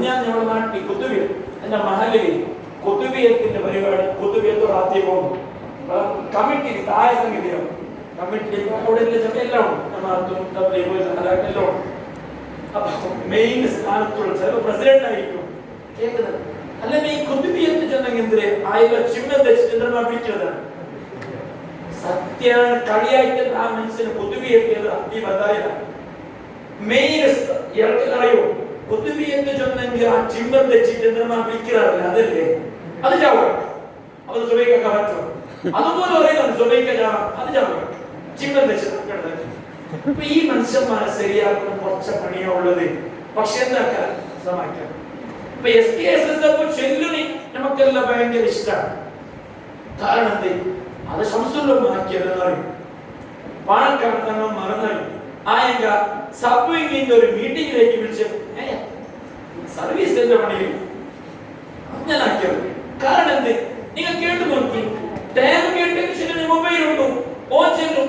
ഞാൻ നമ്മുടെ നാട്ടിൽ കുത്തുബിയ എന്റെ മഹലിൽ കുത്തുബിയത്തിന്റെ പരിപാടി കുത്തുബിയത്തോട് ആദ്യം പോകും കമ്മിറ്റി തായ സംഗതിയാണ് കമ്മിറ്റി അവിടെ എല്ലാം ഉണ്ട് എല്ലാം ഉണ്ട്. അപ്പൊ മെയിൻ സ്ഥാനത്തുള്ള ചില പ്രസിഡന്റ് ആയിരിക്കും കേൾക്കുന്നത്. അല്ലെങ്കിൽ ഈ കുത്തുബിയത്ത് ചെന്നെങ്കിൽ ആയിരം ചിഹ്നം വെച്ചിട്ട് പിടിക്കുന്നതാണ് സത്യാണ്. കളിയായിട്ട് ആ മനുഷ്യന് കുത്തുബിയത്തിയത് അതിബദ്ധായതാണ്. മെയിൻ ഇയാൾക്ക് അറിയോ കുത്തുബിയത്ത് ചെന്നെങ്കിൽ ആ ചിഹ്നം വെച്ചിട്ട് പിടിക്കാറില്ല അതല്ലേ അത് ചാവുക. അത് സുബൈക്കൊക്കെ പറ്റും. അതുപോലെ പറയുന്നത് സുബൈക്ക ചാവാം അത് ചാവുക ചിഹ്നം വെച്ചിട്ട്. അപ്പൊ ഈ മനുഷ്യന്മാരെ ശരിയാക്കുന്ന കുറച്ച് പണിയാ ഉള്ളത്. പക്ഷെ എന്താക്കാൻ സമാക്കാൻ ഇപ്പൊ SKSSF ചെല്ലുനി നമുക്കെല്ലാം ഭയങ്കര ഇഷ്ടമാണ്. കാരണം എന്ത് അത് ശംസുല്ലോ മാറ്റിയതെന്ന് പറയും. പാണക്കാട് തന്നെ മറന്നറിയും. ആയെങ്ക സബ്വിങ്ങിന്റെ ഒരു മീറ്റിംഗിലേക്ക് വിളിച്ച് സർവീസിന്റെ പണിയിൽ അങ്ങനെ ആക്കിയത്. കാരണം എന്ത് നിങ്ങൾ കേട്ടു നോക്കി ടൈം കേട്ടതിന് ശേഷം മൊബൈൽ ഉണ്ടോ ഓ ചെല്ലും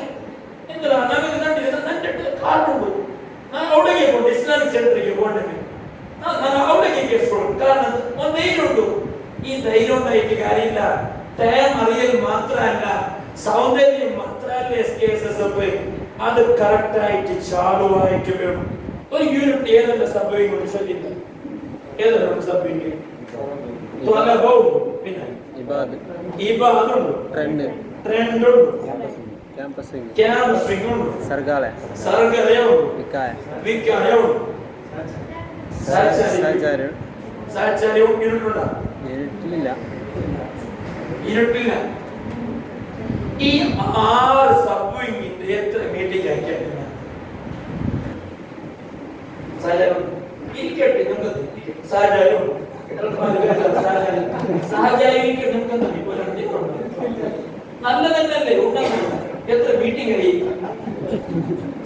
എന്തിനാ ഞങ്ങൾക്ക് കണ്ടിട്ട് കാർഡുണ്ടോ ഞാൻ അവിടേക്ക് പോകണ്ട ഇസ്ലാമിക് സെന്ററിലേക്ക് പോകണ്ടെങ്കിൽ ഞാൻ അവിടേക്ക് കേസ് കൊടുക്കും. കാരണം ധൈര്യമുണ്ടോ? ഈ ധൈര്യം ഉണ്ടായിട്ട് കാര്യമില്ല. ടൈം അറിയൽ മാത്രമല്ല സൗന്ദര്യം മാത്രമല്ല SKSSF അത് കറക്റ്റ് ആയിട്ട് ചാലുവായിട്ട് വേണം. ഒരു യൂണിറ്റ് ഏതെല്ലാം സംഭവിക്കുന്നു ചൊല്ലില്ല ഏതെല്ലാം സംഭവിക്കും പിന്നെ ഇബാദുണ്ട് ട്രെൻഡുണ്ട് ക്യാമ്പസിംഗ് ഉണ്ട് സർഗലയുണ്ട് വിക്കായുണ്ട് സാഹചര്യവും ഇരുട്ടില്ല. ഈ 6 സബ്വിങ്ങിന്റെ എത്ര മീറ്റിംഗ് അയക്കാൻ നല്ല തന്നെയല്ലേ ഉണ്ടാകുന്നത്. എത്ര മീറ്റിംഗ് ആയി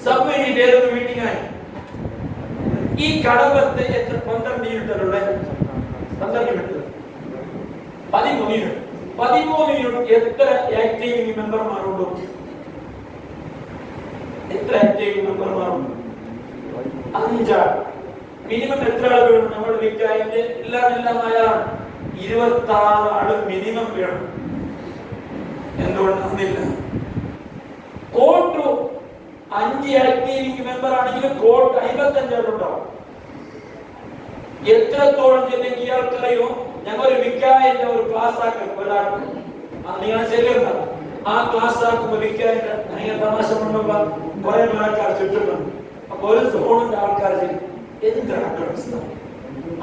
സബ്വിങ്ങിന്റെ ഏതൊക്കെ മീറ്റിംഗ് ആയി. ഈ കടമ്പത്ത് എത്ര 12 യൂണിറ്റുള്ള 12 യൂണിറ്റ് 13 യൂണിറ്റ് 13 യൂണിറ്റ് എത്ര ആക്റ്റീവ് മെമ്പർമാരുണ്ടോ? എത്ര ആക്റ്റീവ് മെമ്പർമാരുണ്ട്? 5 മിനിമം എത്ര ആൾ വേണം? നമ്മുടെ വിക്കായന്റെ എല്ലാം ആയാലാണ് 26 ആള് മിനിമം വേണം. എന്തുകൊണ്ടാണെന്നില്ല കോർട്ട് 5 ആക്റ്റീവ് മെമ്പർ ആണെങ്കിലും കോർട്ട് 55 ആളുണ്ടാവും. എത്രത്തോളം ചെന്നെങ്കിൽ ഇയാൾക്കറിയോ ഞങ്ങൾ ഒരു വിക്കായന്റെ ഒരു ക്ലാസ് ആക്കും ഒരാൾക്ക് നിങ്ങൾ ശരിയല്ല ആ ക്ലാസ് ആക്കുമ്പോ വിക്കായന്റെ ഭയങ്കര തമാശ കൊണ്ടുമ്പോ കുറെ ആൾക്കാർ ചുറ്റുമുണ്ട്. അപ്പൊ ഒരു സോണിന്റെ ആൾക്കാർ എന്താണ്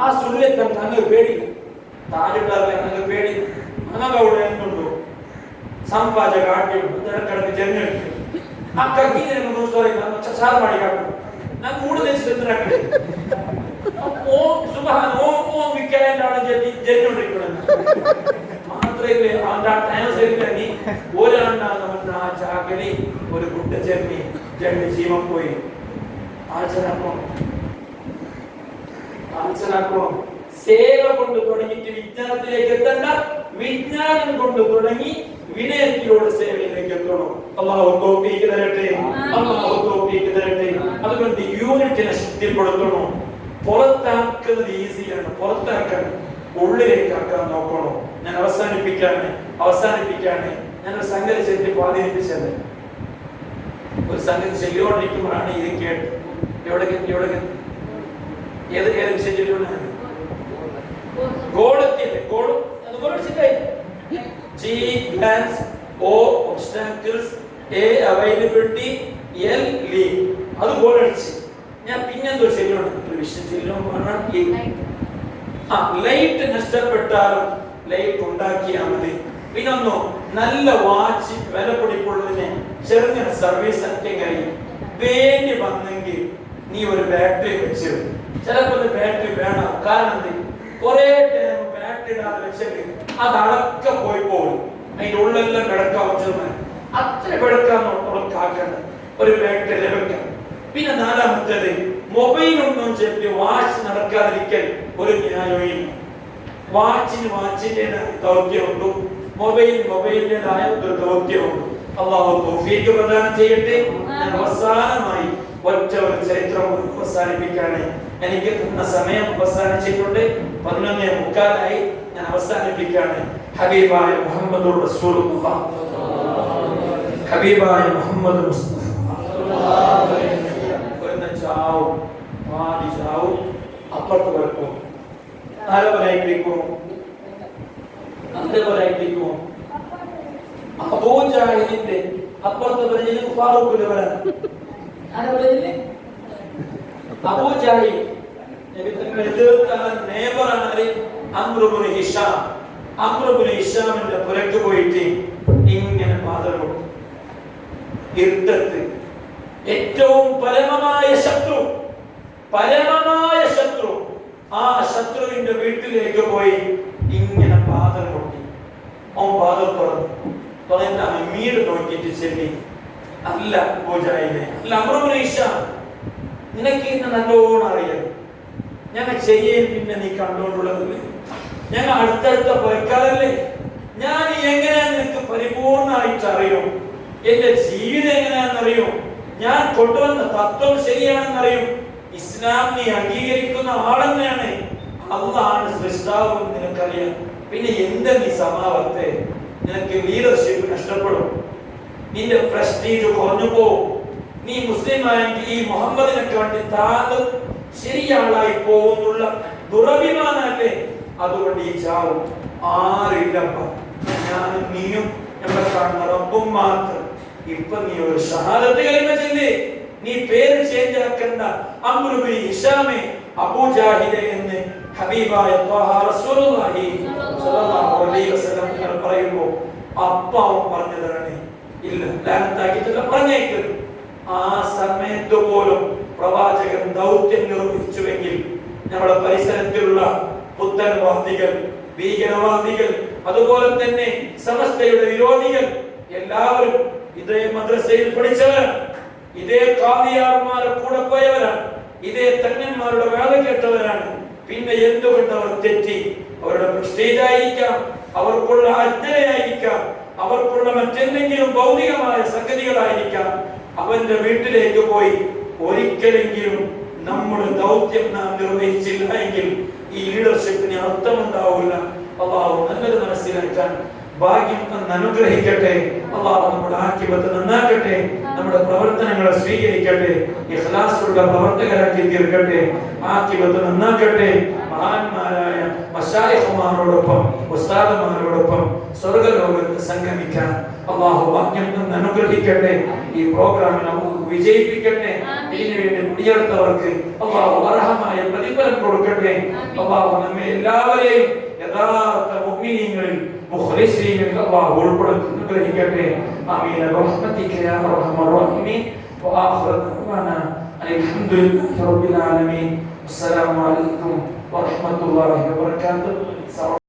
ആ സുല്യത്തം ഞങ്ങൾ പേടില്ല താഴെയുള്ളവരെ ഞങ്ങൾ പേടില്ല. ഞങ്ങൾ അവിടെ എന്തുണ്ടോ സംപാചക ആട്ടിയുണ്ട് ഇടക്കിടക്ക് ജനറേറ്റ് ആ കക്കീനെ സാർ ಮಾಡಿ കാട്ടും ഞാൻ കൂടുതൽ വെച്ചിട്ട് ഓ സുബ്ഹാന ഓ വിക്കായന്റാണ് ജനറേറ്റ് മാത്രമേ ആ ടൈം ശരിയാക്കി ഒരാണ്ടാന്ന് പറഞ്ഞ ആ ചാകലി ഒരു കുട്ട ചെമ്മി രണ്ട് ജീവൻ പോയി ആചരണക്കോണം സേവ കൊണ്ട് തുടങ്ങിയിട്ട് വിജ്ഞാനത്തിലേക്ക് എത്തണ്ട. വിജ്ഞാനം കൊണ്ട് തുടങ്ങി വിനയത്തിലൂടെ സേവയിലേക്ക് എത്തണം. അല്ലാഹു തൗഫീഖ് തരട്ടെ. അല്ലാഹു തൗഫീഖ് തരട്ടെ. അതുകൊണ്ട് യൂണിറ്റിനെ ശക്തിപ്പെടുത്തണം. പുറത്താക്കുന്നത് ഈസിയാണ്, പുറത്താക്കാൻ ഉള്ളിലേക്ക് ആക്കാൻ നോക്കണം. ഞാൻ അവസാനിപ്പിക്കാണ് ഞാൻ ഒരു സംഗതി ചെല്ലി സ്വാധീനിപ്പിച്ചത്. ഒരു സംഗതി ചെയ്തുകൊണ്ടിരിക്കുമ്പോഴാണ് ഇത് കേട്ട് എവിടെ ഏത് വിഷയത്തിലൂടെ ഗോളത്തില്ലേ ഗോൾ അതുപോലെ G plans, O obstacles, A availability, L lead. അത് ഗോൾ അടിച്ച് ഞാൻ പിന്നെന്തോ ശരിയാണ് ഒരു വിഷയം ശരിയാണ്. ലൈറ്റ് നഷ്ടപ്പെട്ടാലും ലൈറ്റ് ഉണ്ടാക്കിയാൽ മതി. പിന്നൊന്നോ നല്ല വാച്ച് വില പിടിപ്പുള്ളതിന് ചെറുങ്ങനെ സർവീസ് സെറ്റിംഗായി വേണ്ടി വന്നെങ്കിൽ നീ ഒരു ബാറ്ററി വെച്ച് ചിലപ്പോൾ ബാറ്ററി വേണം. കാരണം കുറെ ടൈം ബാറ്ററി ഇടാതെ വെച്ചെങ്കിൽ അത് അടക്ക പോയി പോകും. അതിന്റെ ഉള്ളെല്ലാം കിടക്കാൻ വെച്ചാൽ അത്ര കിടക്കാൻ ഉറക്കാക്കേണ്ട ഒരു ബാറ്ററി ലഭിക്കാം. പിന്നെ നാലാമത്തേത് മൊബൈൽ ഒന്നും ചെപ്പി വാച്ച് നടക്കാതിരിക്കൽ ഒരു ന്യായവും. വാച്ചിൻ്റെതായ ദൗത്യമുണ്ട്, മൊബൈലിൻ്റെതായ ഒരു ദൗത്യമുണ്ട്. അല്ലാഹു തൗഫീഖ് പ്രദാനം ചെയ്യട്ടെ. ഞാൻ അവസാനമായി ഒറ്റ ഒരു ചരിത്രം അവസാനിപ്പിക്കാണ്. എനിക്ക് തന്ന സമയം അവസാനിച്ചിട്ടുണ്ട്. 11:45 ഞാൻ അവസാനിപ്പിക്കുകയാണ്. ഹബീബായ മുഹമ്മദുർ റസൂലുള്ളാഹ്, ഹബീബായ മുഹമ്മദ് മുസ്തഫ ചാവും മാടി ചാവും. അപ്പുറത്ത് കിടക്കും. ആരവരായിട്ടിരിക്കും? ആരവരായിട്ടിരിക്കും? അബൂജാഹിലിന്റെ അപ്പുറത്ത് പറഞ്ഞത് ഫാറൂഖിന്റെ വരാൻ. ആരാ പറഞ്ഞില്ലേ? അബൂജാഹിൽ ഹിഷാമിന്റെ പുരക്ക് പോയിട്ട് ഇങ്ങനെ പാദം കൊടുത്തു. ഇരുട്ടത്ത് ഏറ്റവും പരമമായ ശത്രു ആ ശത്രുവിന്റെ വീട്ടിലേക്ക് പോയി ഇങ്ങനെ പാദം കൊട്ടി. അവൻ പാദം തുറന്നിട്ടാണ് മീട് നോക്കിയിട്ട് ചെല്ലി, അല്ല അബൂജാഹിലെ, അല്ല അംറുബ്നു ഹിഷാം, നിനക്ക് ഇന്ന് നല്ലോണം അറിയാം ഞങ്ങൾ ചെയ്യേ, പിന്നെ നീ കണ്ടുകൊണ്ടുള്ളതല്ലേ, ഞങ്ങൾ അടുത്തടുത്ത പുരക്കാരല്ലേ, ഞാൻ എങ്ങനെയാ നിനക്ക് പരിപൂർണമായിട്ട് അറിയും, എന്റെ ജീവിതം എങ്ങനെയാണെന്നറിയും, ഞാൻ കൊണ്ടുവന്ന തത്വം ശരിയാണെന്നറിയും, ഇസ്ലാം നീ അംഗീകരിക്കുന്ന ആളെന്നെയാണ്, അള്ളാഹാണ് സൃഷ്ടാവ് നിനക്കറിയാം, പിന്നെ എന്താ നീ സമാവത്തെ, നിനക്ക് ലീഡർഷിപ്പ് നഷ്ടപ്പെടും, നിന്റെ പ്രസ്റ്റീജ് കുറഞ്ഞു പോകും, നീ മുസ്ലിമായെങ്കിൽ ഈ മുഹമ്മദിനൊക്കെ വേണ്ടി താങ്കൾ ശരിയാളായി പോകുന്നുള്ള ദുരഭിമാനല്ലേ, അതുകൊണ്ട് ഈ ചാവും ആരില്ലപ്പ, ഞാനും നീയും നമ്മളെ കാണുന്ന റബ്ബും മാത്രം. ഇപ്പൊ നീ ഒരു ഷഹാദത്ത് കലിമ ചൊല്ലി, നീ പേര് ചേഞ്ച് ആക്കണ്ട, അംറുബ്നു ഹിഷാമെ അബൂജാഹിലെ എന്ന് ഹബീബായ ത്വാഹ റസൂലുള്ളാഹി സ്വല്ലല്ലാഹു അലൈഹി വസല്ലം പറയുമ്പോൾ അപ്പാവും പറഞ്ഞതാണ്, ഇല്ല ലാനത്താക്കിയിട്ടില്ല, പറഞ്ഞേക്ക്. ആ സമയത്ത് പോലും പ്രവാചകൻ ദൗത്യം നിർവഹിച്ചുവെങ്കിൽ നമ്മുടെ പരിസരത്തിലുള്ള പുത്തൻവാദികൾ, ഭീകരവാദികൾ, അതുപോലെ തന്നെ സമസ്തയുടെ വിരോധികൾ എല്ലാവരും ഇതേ മദ്രസയിൽ പഠിച്ചവരാണ്, ഇതേ ഖാദിയാർമാരെ കൂടെ പോയവരാണ്, ഇതേ തങ്ങന്മാരുടെ വേല കേട്ടവരാണ്. പിന്നെ എന്തുകൊണ്ട് അവർ തെറ്റി? അവരുടെ പ്രസ്റ്റീജ് ആയിരിക്കാം, അവർക്കുള്ള അജ്ഞതയായിരിക്കാം, അവർക്കുള്ള മറ്റെന്തെങ്കിലും ഭൗതികമായ സംഗതികളായിരിക്കാം. അവന്റെ വീട്ടിലേക്ക് പോയി ഒരിക്കലെങ്കിലും നമ്മുടെ ദൗത്യം നാം നിർവഹിച്ചില്ല എങ്കിൽ ഈ ലീഡർഷിപ്പിന് അർത്ഥമുണ്ടാവില്ല. അല്ലാഹു നല്ലത് മനസ്സിലാക്കാൻ ഭാഗ്യം അനുഗ്രഹിക്കട്ടെ. അല്ലാഹു നമ്മുടെ ആഖിബത്ത് നന്നാക്കട്ടെ, നമ്മുടെ പ്രവർത്തനങ്ങളെ സ്വീകരിക്കട്ടെ, ഇഖ്ലാസുള്ള പ്രവർത്തകരാക്കി തീർക്കട്ടെ, ആഖിബത്ത് നന്നാക്കട്ടെ. മഹാന്മാരായ മശായിഖുമാരോടൊപ്പം ഉസ്താദുമാരോടൊപ്പം സ്വർഗ്ഗലോകത്ത് സംഗമിക്കാൻ അല്ലാഹു ഭാഗ്യം അനുഗ്രഹിക്കട്ടെ. ഈ പ്രോഗ്രാമിനെ വിജയിപ്പിക്കട്ടെ. ഇതിനുവേണ്ടി മുടിയെടുത്തവർക്ക് അല്ലാഹു അർഹമായ പ്രതിഫലം കൊടുക്കട്ടെ. അല്ലാഹു നമ്മെ എല്ലാവരെയും യഥാർത്ഥ മുഅ്മിനീങ്ങളിൽ മുഖ്ലിസീങ്ങളിൽ അല്ലാഹു ഉൾപ്പെടുത്തി അനുഗ്രഹിക്കട്ടെ. ആമീൻ ബിറഹ്മതിക യാ അർഹമർ റഹീമീൻ. വആഖിറു ദഅവാനാ അൽഹംദുലില്ലാഹി റബ്ബിൽ ആലമീൻ. അസ്സലാമു അലൈക്കും വറഹ്മത്തുള്ളാഹി വബറകാതുഹു.